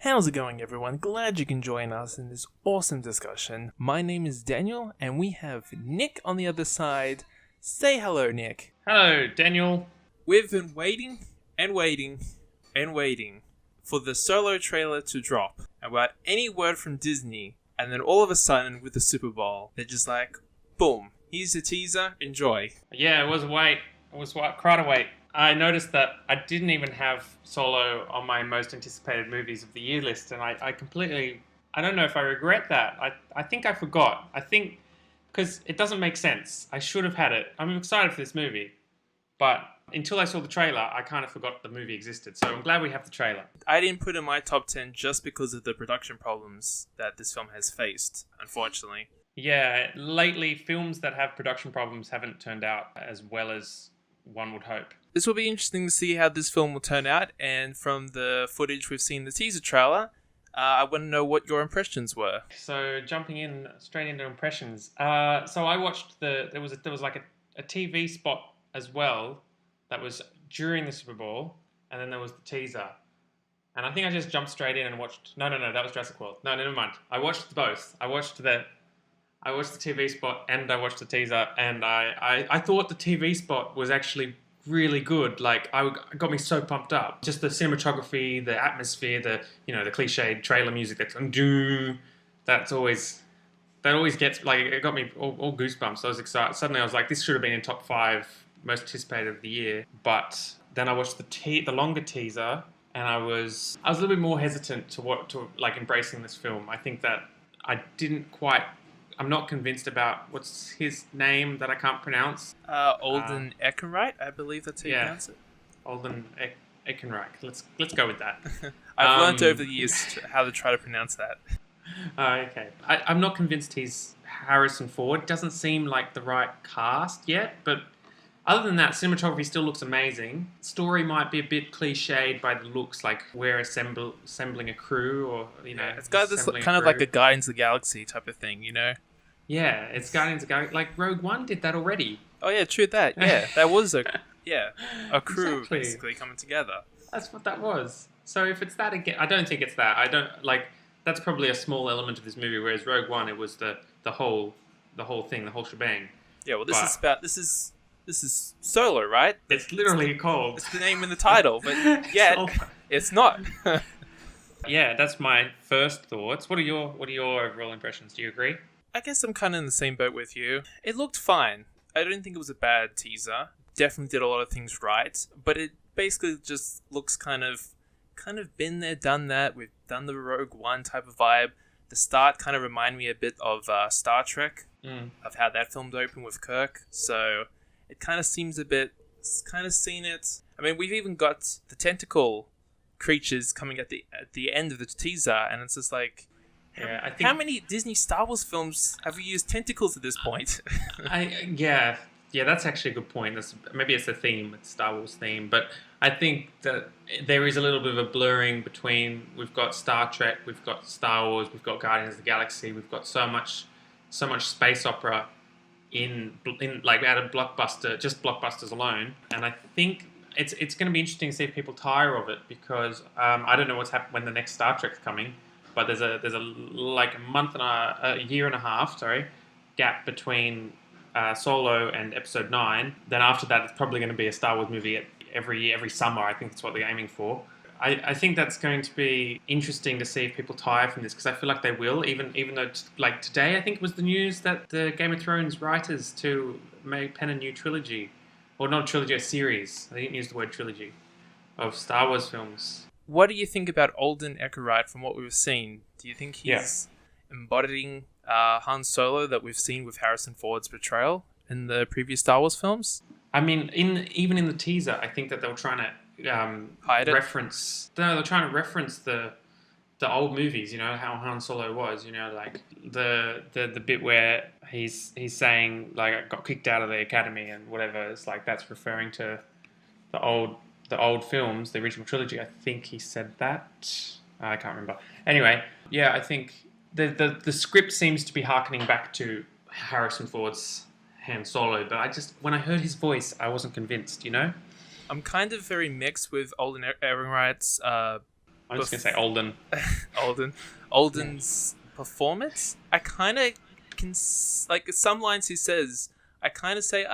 How's it going, everyone? Glad you can join us in this awesome discussion. My name is Daniel, and we have Nick on the other side. Say hello, Nick. Hello, Daniel. We've been waiting and waiting and waiting for the Solo trailer to drop without any word from Disney, and then all of a sudden, with the Super Bowl, they're just like, boom, here's a teaser, enjoy. Yeah, it was a wait. It was quite a wait. I noticed that I didn't even have Solo on my most anticipated movies of the year list, and I completely, I don't know if I regret that. I think I forgot. I think, because it doesn't make sense. I should have had it. I'm excited for this movie, but until I saw the trailer, I kind of forgot the movie existed, so I'm glad we have the trailer. I didn't put it in my top 10 just because of the production problems that this film has faced, unfortunately. Yeah, lately, films that have production problems haven't turned out as well as one would hope. This will be interesting to see how this film will turn out, and from the footage we've seen in the teaser trailer, I want to know what your impressions were. So jumping in straight into impressions. So I watched there was like a TV spot as well that was during the Super Bowl, and then there was the teaser. And I think I just jumped straight in and watched. No, that was Jurassic World. No, never mind. I watched both. I watched the TV spot and I watched the teaser, and I thought the TV spot was actually really good. Like, it got me so pumped up. Just the cinematography, the atmosphere, the cliched trailer music that always gets, like, it got me all goosebumps. I was excited. Suddenly I was like, this should have been in top 5 most anticipated of the year. But then I watched the longer teaser, and I was a little bit more hesitant to embracing this film. I think that I'm not convinced about what's his name that I can't pronounce. Alden Ehrenreich, I believe that's how you pronounce it. Alden Ehrenreich. Let's go with that. I've learned over the years how to try to pronounce that. Okay. I'm not convinced he's Harrison Ford. Doesn't seem like the right cast yet, but other than that, cinematography still looks amazing. Story might be a bit cliched by the looks, like we're assembling a crew, or it's got this kind of like a Guardians of the Galaxy type of thing, Yeah, it's Guardians of the Galaxy. Like Rogue One did that already. Oh yeah, true that. Yeah, that was a crew Exactly. basically coming together. That's what that was. So if it's that again, I don't think it's that. I don't like. That's probably a small element of this movie. Whereas Rogue One, it was the whole thing, the whole shebang. Yeah, well, this is Solo, right? It's literally called. It's the name in the title, but yeah, it's not. Yeah, that's my first thoughts. What are your overall impressions? Do you agree? I guess I'm kind of in the same boat with you. It looked fine. I don't think it was a bad teaser. Definitely did a lot of things right, but it basically just looks kind of been there, done that. We've done the Rogue One type of vibe. The start kind of reminded me a bit of Star Trek, of how that filmed open with Kirk. So it kind of seems a bit, kind of seen it. I mean, we've even got the tentacle creatures coming at the end of the teaser, and it's just like, yeah, I think, how many Disney Star Wars films have we used tentacles at this point? Yeah, that's actually a good point. Maybe it's the theme, it's Star Wars theme, but I think that there is a little bit of a blurring between, we've got Star Trek, we've got Star Wars, we've got Guardians of the Galaxy, we've got so much space opera in like out of blockbusters alone, and I think it's going to be interesting to see if people tire of it, because I don't know what's happened when the next Star Trek's coming, but there's a like a year and a half gap between Solo and Episode 9. Then after that, it's probably going to be a Star Wars movie every summer. I think that's what they're aiming for. I think that's going to be interesting to see if people tire from this, because I feel like they will, even though, like today, I think it was the news that the Game of Thrones writers to pen a new trilogy, or not a trilogy, a series. I didn't use the word trilogy, of Star Wars films. What do you think about Alden Ehrenreich from what we've seen? Do you think he's embodying Han Solo that we've seen with Harrison Ford's portrayal in the previous Star Wars films? I mean, even in the teaser, I think that they were trying to reference. No, they're trying to reference the old movies. How Han Solo was. Like the bit where he's saying, like, I got kicked out of the academy and whatever. It's like that's referring to the old films, the original trilogy. I think he said that. I can't remember. Anyway, yeah, I think the script seems to be harkening back to Harrison Ford's Han Solo, but when I heard his voice, I wasn't convinced. I'm kind of very mixed with Alden Ehrenreich's I'm just going to say Alden. Alden's performance, I kind of can, like, some lines he says, I kind of say,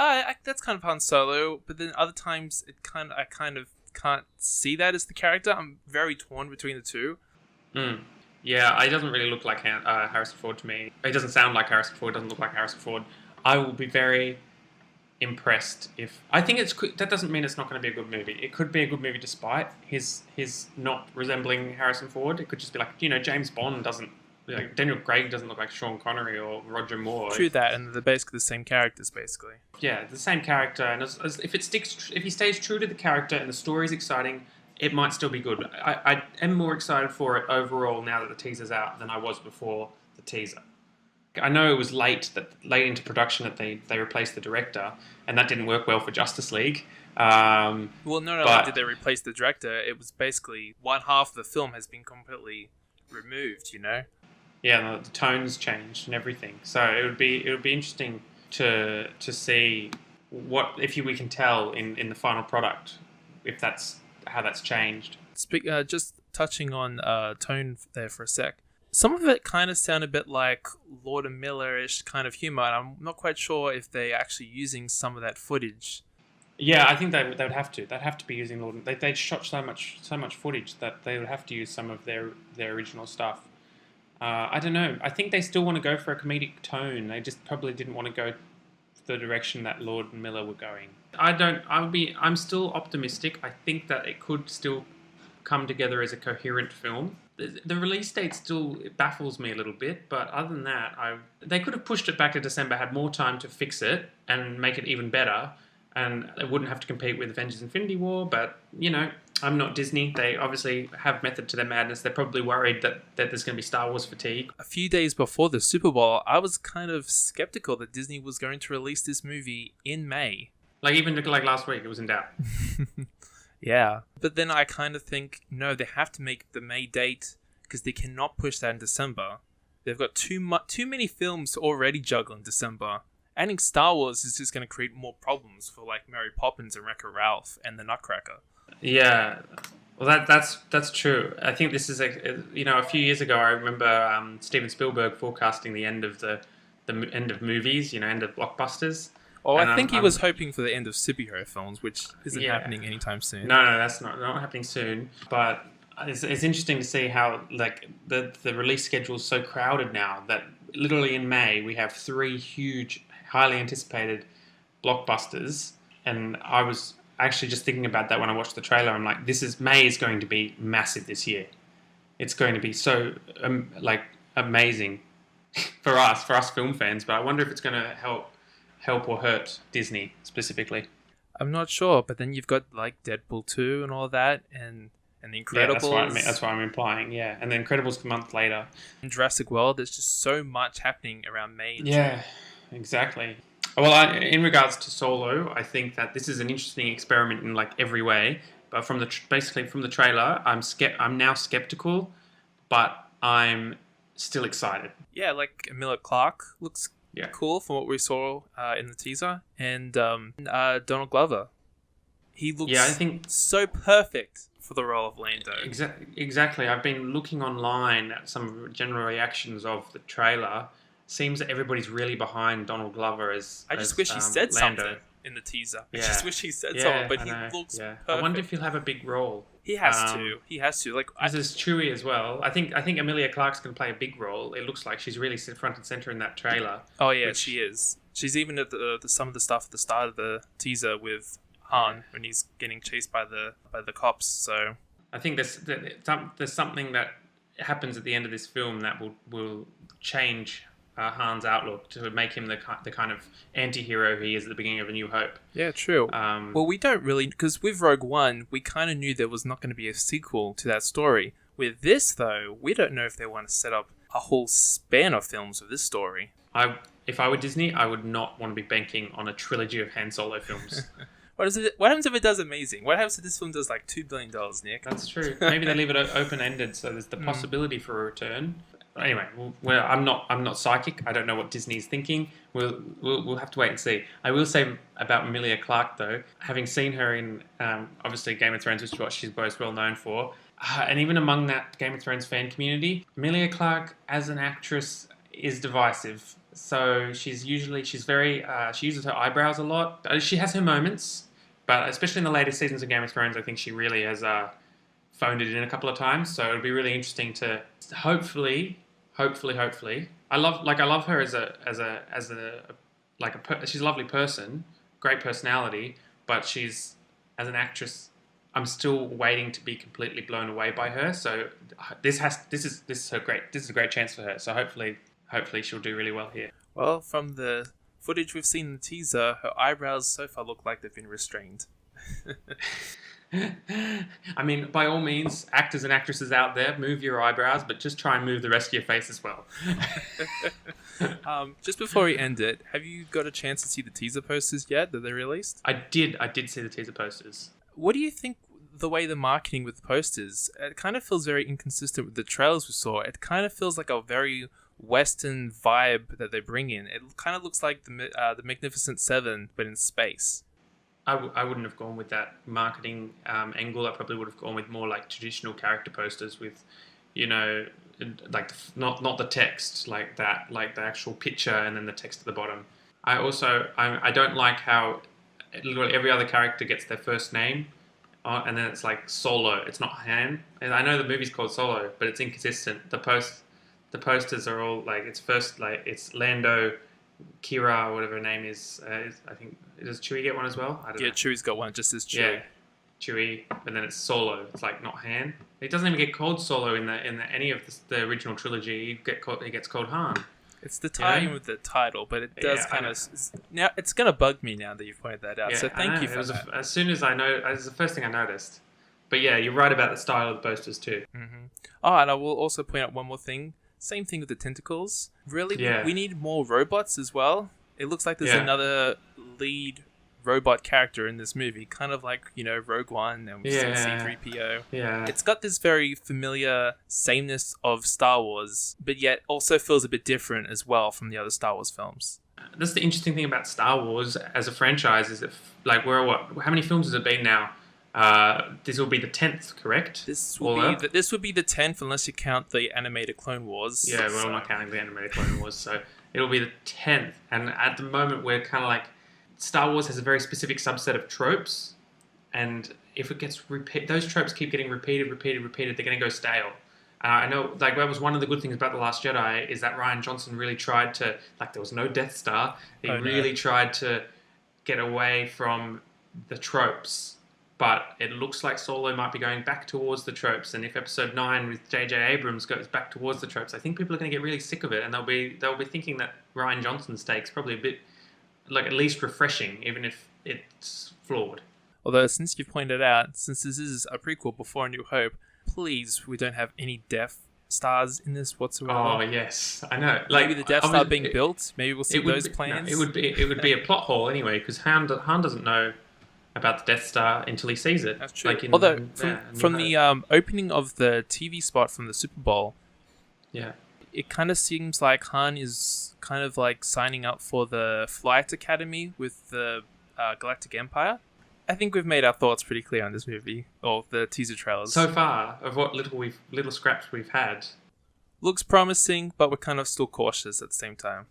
that's kind of Han Solo, but then other times I kind of can't see that as the character. I'm very torn between the two. Yeah, he doesn't really look like Harrison Ford to me. He doesn't sound like Harrison Ford, doesn't look like Harrison Ford. I will be very impressed if... I think that doesn't mean it's not going to be a good movie. It could be a good movie despite his not resembling Harrison Ford. It could just be like, James Bond doesn't... Like, Daniel Craig doesn't look like Sean Connery or Roger Moore. True that, and they're basically the same characters, basically. Yeah, the same character, and if he stays true to the character and the story's exciting, it might still be good. I am more excited for it overall now that the teaser's out than I was before the teaser. I know it was late into production that they replaced the director, and that didn't work well for Justice League. Well, not only did they replace the director, it was basically one half of the film has been completely removed, Yeah, the tones changed and everything. So it would be interesting to see what we can tell in the final product if that's how that's changed. Just touching on tone there for a sec. Some of it kind of sound a bit like Lord and Miller-ish kind of humor, and I'm not quite sure if they're actually using some of that footage. Yeah, I think they would have to. They'd have to be using Lord. They shot so much footage that they would have to use some of their original stuff. I don't know. I think they still want to go for a comedic tone. They just probably didn't want to go the direction that Lord and Miller were going. I'm still optimistic. I think that it could still come together as a coherent film. The release date still baffles me a little bit, but other than that, they could have pushed it back to December, had more time to fix it and make it even better, and they wouldn't have to compete with Avengers Infinity War, but, I'm not Disney. They obviously have method to their madness. They're probably worried that there's going to be Star Wars fatigue. A few days before the Super Bowl, I was kind of skeptical that Disney was going to release this movie in May. Even last week, it was in doubt. Yeah. But then I kind of think, no, they have to make the May date because they cannot push that in December. They've got too many films already juggling December. Adding Star Wars is just going to create more problems for Mary Poppins and Wreck-It Ralph and the Nutcracker. Yeah, well, that's true. I think this is a few years ago. I remember Steven Spielberg forecasting the end of the end of movies. End of blockbusters. Oh, I think he was hoping for the end of superhero films, which isn't happening anytime soon. No, that's not happening soon. But it's interesting to see how the release schedule is so crowded now that literally in May we have 3 huge, highly anticipated blockbusters, and I was actually just thinking about that when I watched the trailer. I'm like, May is going to be massive this year. It's going to be so amazing for us film fans. But I wonder if it's going to help or hurt Disney specifically. I'm not sure. But then you've got Deadpool 2 and all that, and the Incredibles. Yeah, that's what I'm implying. Yeah, and the Incredibles a month later. In Jurassic World, there's just so much happening around May. Yeah, exactly. Well, in regards to Solo, I think that this is an interesting experiment in every way. But basically from the trailer, I'm now skeptical, but I'm still excited. Yeah, Emilia Clarke looks cool from what we saw in the teaser, and Donald Glover, he looks I think so perfect for the role of Lando. Exactly. I've been looking online at some general reactions of the trailer. Seems that everybody's really behind Donald Glover as I just wish he said Lando. something in the teaser. Yeah. I just wish he said something, but he looks perfect. I wonder if he'll have a big role. He has to. He has to. This is Chewie as well. I think Emilia Clarke's going to play a big role. It looks like she's really front and center in that trailer. Oh yeah, she is. She's even at some of the stuff at the start of the teaser with Han when he's getting chased by the cops. So I think there's something that happens at the end of this film that will change Han's outlook to make him the kind of anti-hero he is at the beginning of A New Hope. Yeah, true. Well, we don't really... Because with Rogue One, we kind of knew there was not going to be a sequel to that story. With this, though, we don't know if they want to set up a whole span of films with this story. If I were Disney, I would not want to be banking on a trilogy of Han Solo films. What happens if it does amazing? What happens if this film does $2 billion, Nick? That's true. Maybe they leave it open-ended, so there's the possibility for a return. Anyway, I'm not psychic. I don't know what Disney's thinking. We'll have to wait and see. I will say about Emilia Clarke though, having seen her in obviously Game of Thrones, which is what she's most well known for, and even among that Game of Thrones fan community, Emilia Clarke as an actress is divisive. So she uses her eyebrows a lot. She has her moments, but especially in the later seasons of Game of Thrones, I think she really has phoned it in a couple of times. So it'll be really interesting to hopefully. I love her she's a lovely person, great personality, but she's as an actress, I'm still waiting to be completely blown away by her. So this is a great chance for her. So hopefully she'll do really well here. Well, from the footage we've seen in the teaser, her eyebrows so far look like they've been restrained. I mean, by all means, actors and actresses out there, move your eyebrows, but just try and move the rest of your face as well. Just before we end it, have you got a chance to see the teaser posters yet that they released? I did see the teaser posters. What do you think the way the marketing with the posters? It kind of feels very inconsistent with the trailers we saw. It kind of feels like a very Western vibe that they bring in. It kind of looks like the Magnificent Seven, but in space. I wouldn't have gone with that marketing angle. I probably would have gone with more like traditional character posters with, like not the text like that, like the actual picture and then the text at the bottom. I don't like how literally every other character gets their first name, and then it's like Solo. It's not Han. And I know the movie's called Solo, but it's inconsistent. The posters are all like it's Lando, Kira, or whatever her name is. I think, does Chewie get one as well? I don't know. Chewie's got one, just as Chewie. Yeah, Chewie, and then it's Solo. It's like not Han. He doesn't even get called Solo in any of the original trilogy. He gets called Han. It's the tie-in with the title, but it does now. It's gonna bug me now that you've pointed that out. Yeah, so thank you for that. As soon as I know, it was the first thing I noticed. But yeah, you're right about the style of the posters too. Mm-hmm. Oh, and I will also point out one more thing. Same thing with the tentacles. Really, we need more robots as well. It looks like there's another lead robot character in this movie, kind of like, Rogue One, and we've seen C-3PO. Yeah. It's got this very familiar sameness of Star Wars, but yet also feels a bit different as well from the other Star Wars films. That's the interesting thing about Star Wars as a franchise is how many films has it been now? This will be the 10th, correct? This would be the 10th unless you count the animated Clone Wars. Yeah, we're not counting the animated Clone Wars, so it'll be the 10th. And at the moment, we're kind of like, Star Wars has a very specific subset of tropes, and if it gets those tropes keep getting repeated, they're going to go stale. I know, like, that was one of the good things about The Last Jedi is that Rian Johnson really tried to, like, there was no Death Star. He really tried to get away from the tropes. But it looks like Solo might be going back towards the tropes, and if Episode 9 with J.J. Abrams goes back towards the tropes, I think people are going to get really sick of it, and they'll be thinking that Rian Johnson's take's probably a bit, like, at least refreshing, even if it's flawed. Although, since you've pointed out, since this is a prequel before A New Hope, please, we don't have any Death Stars in this whatsoever. Oh yes, I know. Like, maybe the Death Star being built. Maybe we'll see those plans. No, it would be a plot hole anyway, because Han doesn't know about the Death Star until he sees it. That's true. Although, from the opening of the TV spot from the Super Bowl, it kind of seems like Han is kind of like signing up for the Flight Academy with the Galactic Empire. I think we've made our thoughts pretty clear on this movie, or the teaser trailers. So far, of what little scraps we've had. Looks promising, but we're kind of still cautious at the same time.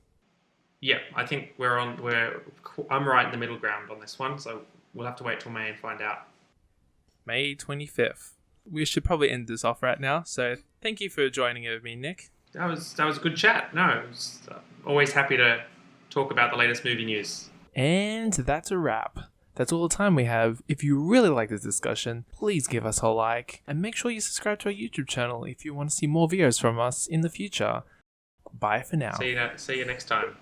Yeah, I think I'm right in the middle ground on this one, so we'll have to wait till May and find out. May 25th. We should probably end this off right now. So thank you for joining with me, Nick. That was a good chat. No, always happy to talk about the latest movie news. And that's a wrap. That's all the time we have. If you really like this discussion, please give us a like. And make sure you subscribe to our YouTube channel if you want to see more videos from us in the future. Bye for now. See you next time.